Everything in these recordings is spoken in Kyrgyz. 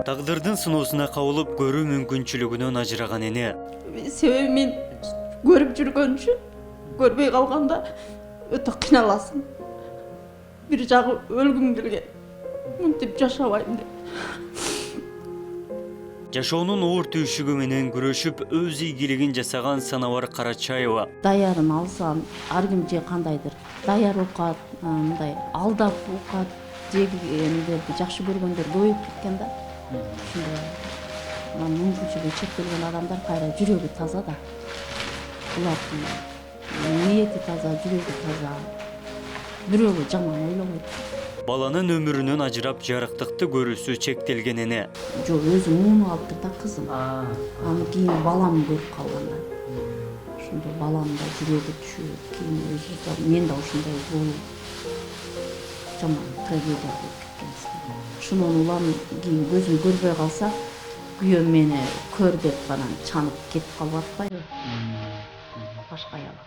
Тагдырдын сыноосуна кабылып көрүү мүмкүнчүлүгүнөн ажыраган эне. Себеби мен көрүп жүргөн үчүн көрбөй калганда өтө кыйналасың. Бир жагы өлгүм келген. Мынтип жашабайм деп. Жашоонун оор түйшүгү менен күрөшүп өз ийгилигин жасаган Санабар Карачаева. Даярын алсам, ар ким же кандайдыр даяр укат, мындай алдап укат, жегендерди жакшы көргөндөр көбөйүп кеткен да. Ушундай мүмкүнчүлүгү чектелген адамдар кайра жүрөгү таза да. Булардын ниети таза, жүрөгү таза. Бирөөгө жаман ойлобойт. Баланын өмүрүнөн ажырап жарыктыкты көрүүсү чектелген эне. Жок, өзү муунуп алыптыр да кызым. Аны кийин балам көрүп калганда. Ошондо балам да жүрөгү түшүп, кийин өзү да мен да ушундай болуп жаман трагедия болуп кеткен. Ушунун улам кийин көзүм көрбөй калса, күйөөм мени көр деп анан чанып кетип калып атпайбы? Башка аял.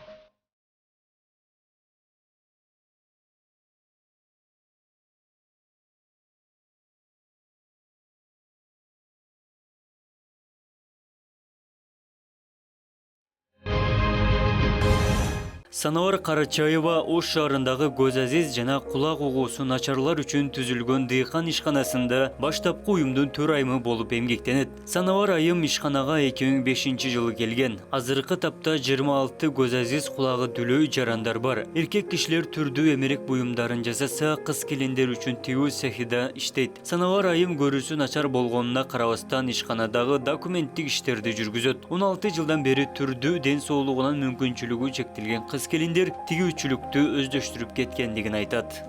Санабар Карачаева Ош шаарындагы көз азиз жана кулак угуусу начарлар үчүн түзүлгөн дыйкан ишканасында баштапкы уюмдун төрайымы болуп эмгектенет. Санабар айым ишканага 2005 жылы келген. Азыркы тапта 26 көз азиз кулагы дүлөй жарандар бар. Эркек кишилер түрдүү эмерек буюмдарын жасаса, кыз келиндер үчүн тигүү цехида иштейт. Санабар айым көрүүсү начар болгонуна карабастан ишканадагы документтик иштерди жүргүзөт. 16 жылдан бери түрдүү ден соолугунан мүмкүнчүлүгү чектелген кыз келиндер тигүүчүлүктү өздөштүрүп кеткендигин айтат.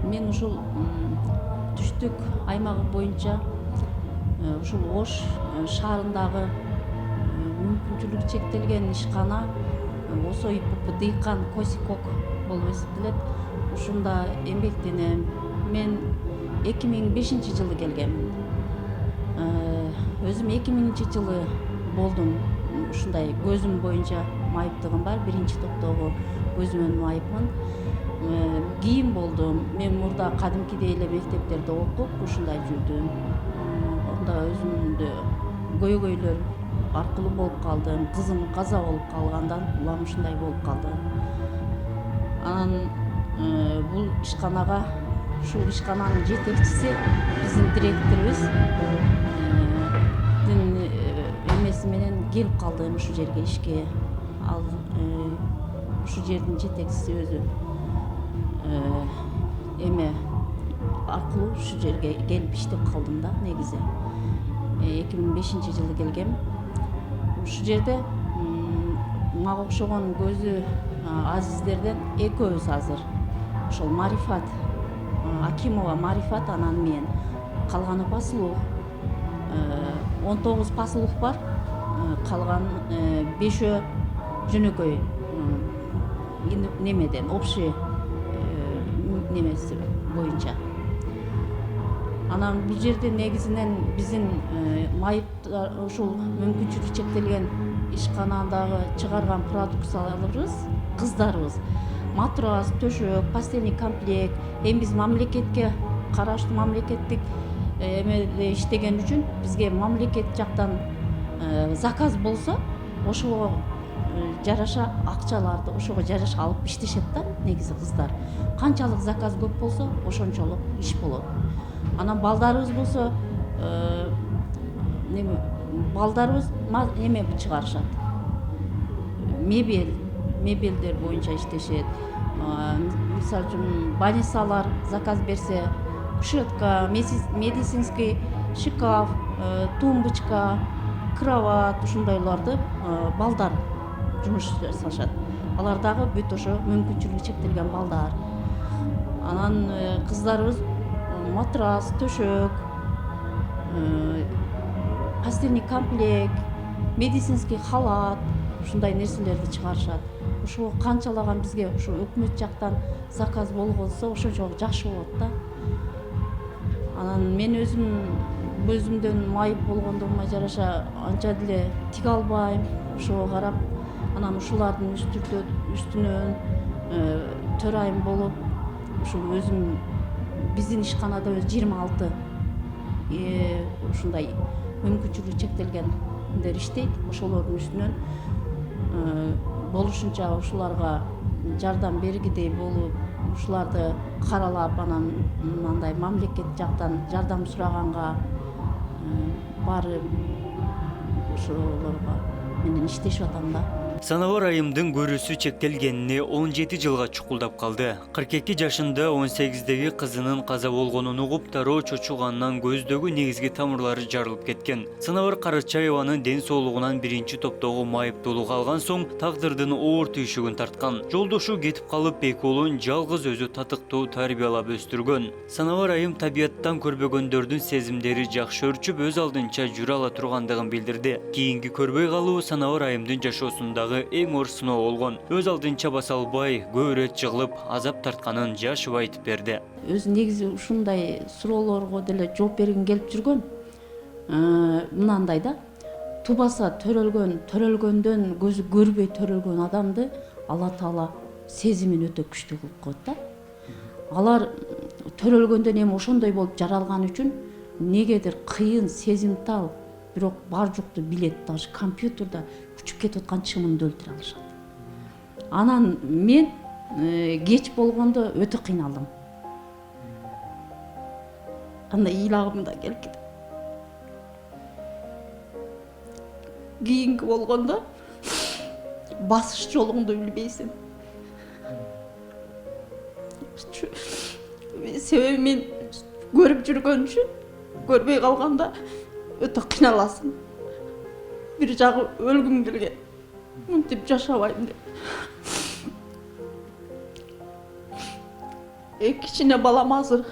Мен ушул түштүк аймагы боюнча ушул Ош шаарындагы мүмкүнчүлүгү чектелген ишкана ОСО-ИПП дыйкан Косикок болуп эсептелет. Ушунда эмгектенем. Мен 2005 жылы келгенмин. Өзүм 2000 жылы болдум. Ушундай көзүм боюнча майыптыгым бар. Биринчи топтогу көзүмөн майыпмын. Кийин болдум. Мен мурда кадимкидей эле мектептерде окуп, ушундай жүрдүм. Онда өзүмдө көйгөйлөр аркылуу болуп калдым. Кызым каза болуп калгандан улам ушундай болуп калды. Анан бул ишканага, ушул ишкананын жетекчиси биздин директорубуз эмеси менен келип калдым ушу жерге ишке. Ал ушу жердин жетекчиси өзү эме аркылуу ушу жерге келип иштеп калдым да негизи. 2005 жылы келгем. Ушу жерде мага окшогон көзү азиздерден экөөбүз азыр. Ошол Марифат, Акимова Марифат, анан мен. Калганы Пасылов. 19 Пасылов бар. Калган 5 жөнөкөй немеден, общий немеси боюнча. Анан бул жерде негизинен биздин майыптар ушул мүмкүнчүлүгү чектелген ишканадагы чыгарган продукцияларыбыз, кыздарыбыз матрас, төшөк, постельный комплект. Эми биз мамлекетке караштуу мамлекеттик эмеде иштеген үчүн бизге мамлекет жактан заказ болсо, ошого жараша акчаларды ошого жараша алып иштешет да негизи кыздар. Канчалык заказ көп болсо, ошончолук иш болот. Анан балдарыбыз болсо, балдарыбыз эме чыгарышат. Мебелдер боюнча иштешет. Мисалы үчүн больницалар заказ берсе, кушетка, медицинский шкаф, тумбочка, кровать, ушундайларды балдар жумуш жасашат. Алар дагы бүт ошо мүмкүнчүлүгү чектелген балдар. Анан кыздарыбыз матрас, төшөк, постельный комплект, медицинский халат, ушундай нерселерди чыгарышат. Ошо канчалаган бизге ушу өкмөт жактан заказ болгонсо ошончолук жакшы болот да. Анан мен өзүмдөн майып болгондугума жараша анча деле тиге албайм. Ошого карап, анан ушулардын үстүнөн төрайым болуп, ушул өзүм биздин ишканада 26 ушундай мүмкүнчүлүгү чектелгендер иштейт. Ошолордун үстүнөн болушунча ушуларга жардам бергидей болуп, ушуларды каралап, анан мындай мамлекет жактан жардам сураганга баары ошолорго менен иштешип атам да. Санабар айымдын көрүүсү чектелгенине 17 жылга чукулдап калды. 42 жашында 18деги кызынын каза болгонун угуп, дароо чочуганынан көздөгү негизги тамырлары жарылып кеткен. Санабар Карачаеванын ден соолугунан биринчи топтогу майыптуулук алган соң тагдырдын оор түйшүгүн тарткан. Жолдошу кетип калып, эки уулун жалгыз өзү татыктуу тарбиялап өстүргөн. Санабар айым табияттан көрбөгөндөрдүн сезимдери жакшы өрчүп, өз алдынча жүрө ала тургандыгын билдирди. Кийинки көрбөй калуу Санабар айымдын жашоосунда эң оор сыноо болгон. Өз алдынча баса албай, көп ирет жыгылып, азап тартканын жашып айтып берди. Өзү негизи ушундай суроолорго деле жооп бергим келип жүргөн. Мынандай да, тубаса төрөлгөндөн көзү көрбөй төрөлгөн адамды Алла Таала сезимин өтө күчтүү кылып коет да. Алар төрөлгөндөн эми ошондой болуп жаралган үчүн негедир кыйын, сезимтал, бирок бар жокту билет, даже компьютерда учуп кетип аткан чымынды өлтүрө алышат. Анан мен кеч болгондо өтө кыйналдым. Анда ыйлагым да келип кетти. Кийинки болгондо басыш жолуңду билбейсиң. Себеби мен көрүп жүргөн үчүн, көрбөй калганда өтө кыйналасың. Бир жагы өлгүм келген. Мынтип жашабайм деп. Кичине балам азыр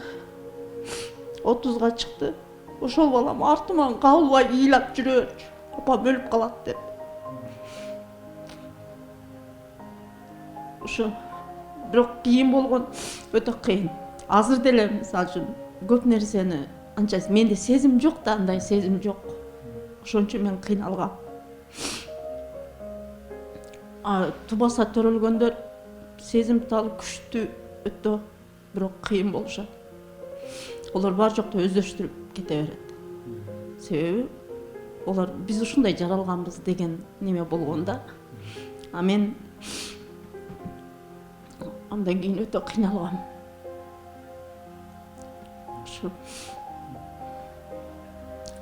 30га чыкты. Ошол балам артыман кабылбай ыйлап жүрөт. Апам өлүп калат деп. Ошо бирок кийин болгон, өтө кыйын. Азыр деле мисалы үчүн көп нерсени анча менде сезим жок да, андай сезим жок. Ошон үчүн мен кыйналгам. Тубаса төрөлгөндөр сезимтал, күчтүү, өтө бирок кыйын болушат. Олар бар жокто өздөштүрүп кете берет. Себеби олар биз ушундай жаралганбыз деген неме болгонда. Мен андан кийин өтө кыйналгам.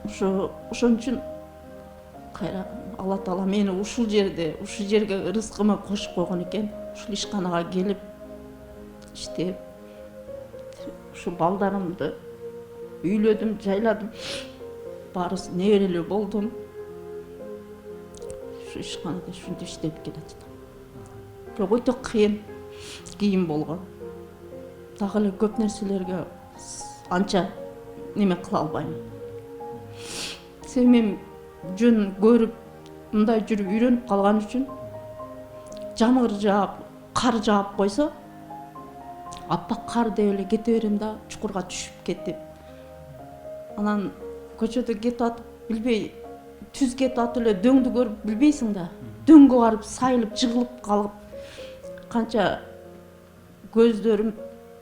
Ошон үчүн кайра Алла Таала мени ушул жерге рызкыма кошуп койгон экен. Ушул ишканага келип иштеп, ушу балдарымды үйлөдүм, жайладым. Барысы неберелүү болдум. Ушу ишканада ушинтип иштеп келатам. Бирок өтө кыйын болгон. Дагы эле көп нерселерге анча неме кыла албайм. Себеби мен жөн көрүп, мындай жүрүп үйрөнүп калган үчүн жамгыр жаап, кар жаап койсо, аппак кар деп эле кете берем да, чукурга түшүп кетип. Анан көчөдө кетип атып, билбей, түз кетип атып эле дөңдү көрүп билбейсиң да. Дөңгө барып сайылып, жыгылып калып, канча көздөрүм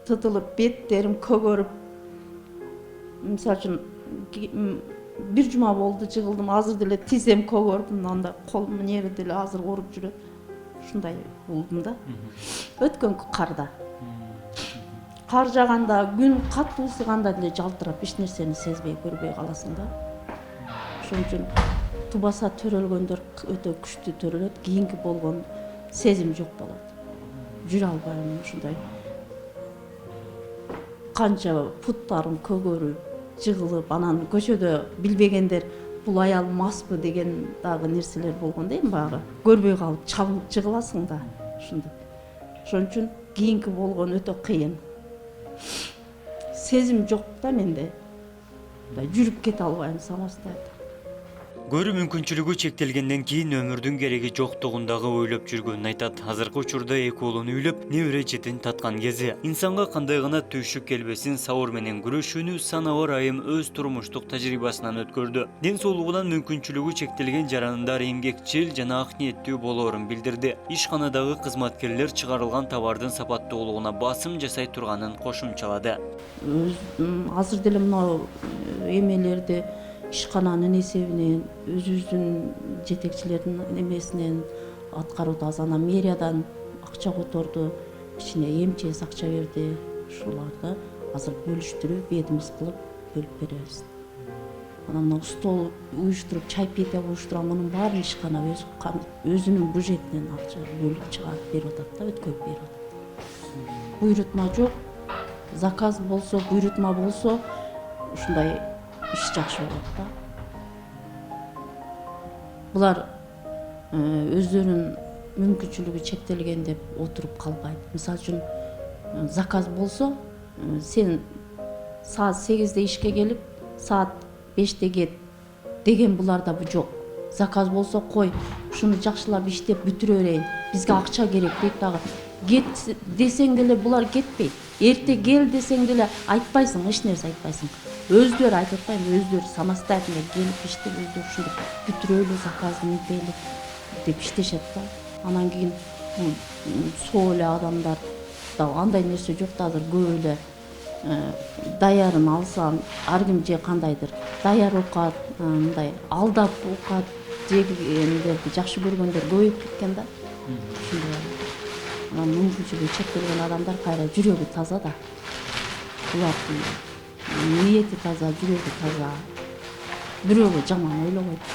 тытылып, беттерим көгөрүп. Мисалы үчүн бир жума болду жыгылдым, азыр деле тизем көгөрүп, анда колумдун жери деле азыр ооруп жүрөт. Ушундай болдум да. Өткөнкү карда. Кар жаганда, күн катуу ысыганда деле жалтырап, эч нерсени сезбей, көрбөй каласың да. Ошон үчүн тубаса төрөлгөндөр өтө күчтүү төрөлөт, кийинки болгон сезим жок болот. Жүрө албайм ушундай. Канча буттарым көгөрүп, жыгылып, анан көчөдө билбегендер бул аял маспы деген дагы нерселер болгон да, эми баягы көрбөй калып чабылып жыгыласың да, ушундай. Ошон үчүн кийинки болгон өтө кыйын. Сезим жок да менде. Жүрүп кете албайм самостоятельно. Көрүү мүмкүнчүлүгү чектелгенден кийин өмүрдүн кереги жоктугундагы ойлоп жүргөнүн айтат. Азыркы учурда эки уулун үйлөп, небере жетин таткан кези. Инсанга кандай гана түйшүк келбесин сабыр менен күрөшүүнү Санабар айым өз турмуштук тажрыйбасынан өткөрдү. Ден соолугунан мүмкүнчүлүгү чектелген жарандар эмгекчил жана ак ниеттүү болоорун билдирди. Ишканадагы кызматкерлер чыгарылган товардын сапаттуулугуна басым жасай турганын кошумчалады. Азыр деле мына эмелерди ишкананын эсебинен, өзүбүздүн жетекчилердин эмесинен аткарууда азана мэриядан акча которду, ичине эмчес акча берди. Ушуларды азыр бөлүштүрүп, ведомство кылып бөлүп беребиз. Анан мына стол уюштуруп, чай пете уюштурам, мунун баарын ишкана өзүнүн бюджетинен акча бөлүп чыгарып берип атат да, өткөрүп берип атат. Буйрутма жок, заказ болсо, буйрутма болсо, ушундай иш жакшы болот да. Булар өздөрүнүн мүмкүнчүлүгү чектелген деп отуруп калбайт. Мисалы үчүн заказ болсо, сен саат 8-де ишке келип, саат 5-те кет деген буларда бу жок. Заказ болсо, кой, ушуну жакшылап иштеп бүтүрө берейин, бизге акча керек дейт дагы. Кет десең деле булар кетпейт. Эрте кел десең деле айтпайсың, эч нерсе айтпайсың. Өздөрү айтып атпайм, өздөрү самостоятельно келип иштеп, өздөрү ушинтип бүтүрөлү, заказды метели деп иштешет да. Анан кийин соо эле адамдар да андай нерсе жок да, азыр көп эле даярын алсам, ар ким же кандайдыр даяр окат, мындай алдап окат жегендерди жакшы көргөндөр көбөйүп кеткен да. Анан мүмкүнчүлүгү чектелген адамдар кайра жүрөгү таза да. Булардын ниети таза, жүрөгү таза. Бирөөгө жаман ойлобойт.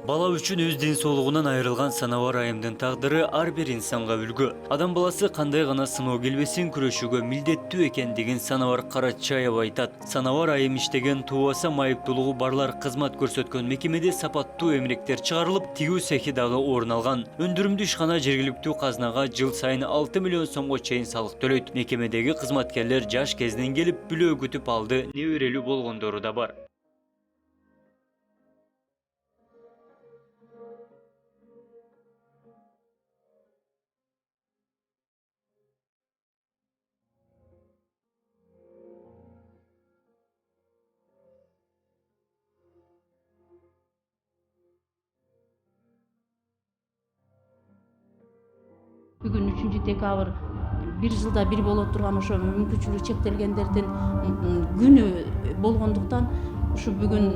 Бала үчүн өз ден соолугунан айрылган Санабар айымдын тагдыры ар бир инсанга үлгү. Адам баласы кандай гана сыноо келбесин күрөшүүгө милдеттүү экендигин Санабар Карачаева айтат. Санабар айым иштеген туубаса майыптуулугу барлар кызмат көрсөткөн мекемеде сапаттуу эмгектер чыгарылып, тигүү цехи дагы орун алган. Өндүрүмдүү ишкана жергиликтүү казнага жыл сайын 6 миллион сомго чейин салык төлөйт. Мекемедеги кызматкерлер жаш кезинен келип бүлөө күтүп алды, неберелүү болгондору да бар. Бүгүн 3-декабрь бир жылда бир боло турган ошо мүмкүнчүлүгү чектелгендердин күнү болгондуктан ушу бүгүн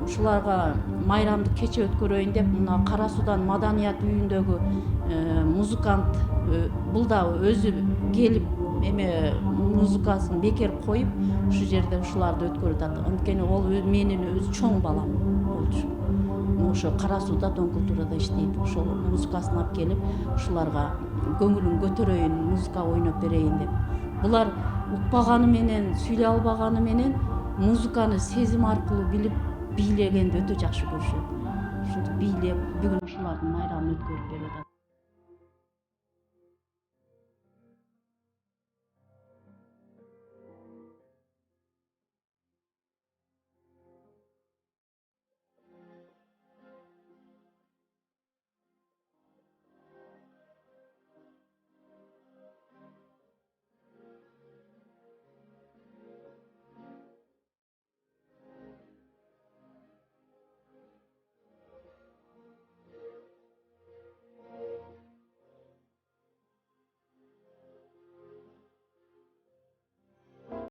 ушуларга майрамдык кече өткөрөйүн деп мына Кара Судан маданият үйүндөгү музыкант бул да өзү келип эме музыкасын бекер коюп ушу жерде ушуларды өткөрүп атат. Анткени ол менин өзү чоң балам болчу. Ошо Кара Сууда Дон культурада иштейт. Ошол музыкасын алып келип, ушуларга көңүлүн көтөрөйүн, музыка ойноп берейин деп. Булар укпаганы менен, сүйлөй албаганы менен музыканы сезим аркылуу билип, бийлегенди өтө жакшы көрүшөт. Ушинтип бийлеп, бүгүн ушулардын майрамын өткөрүп берип атат.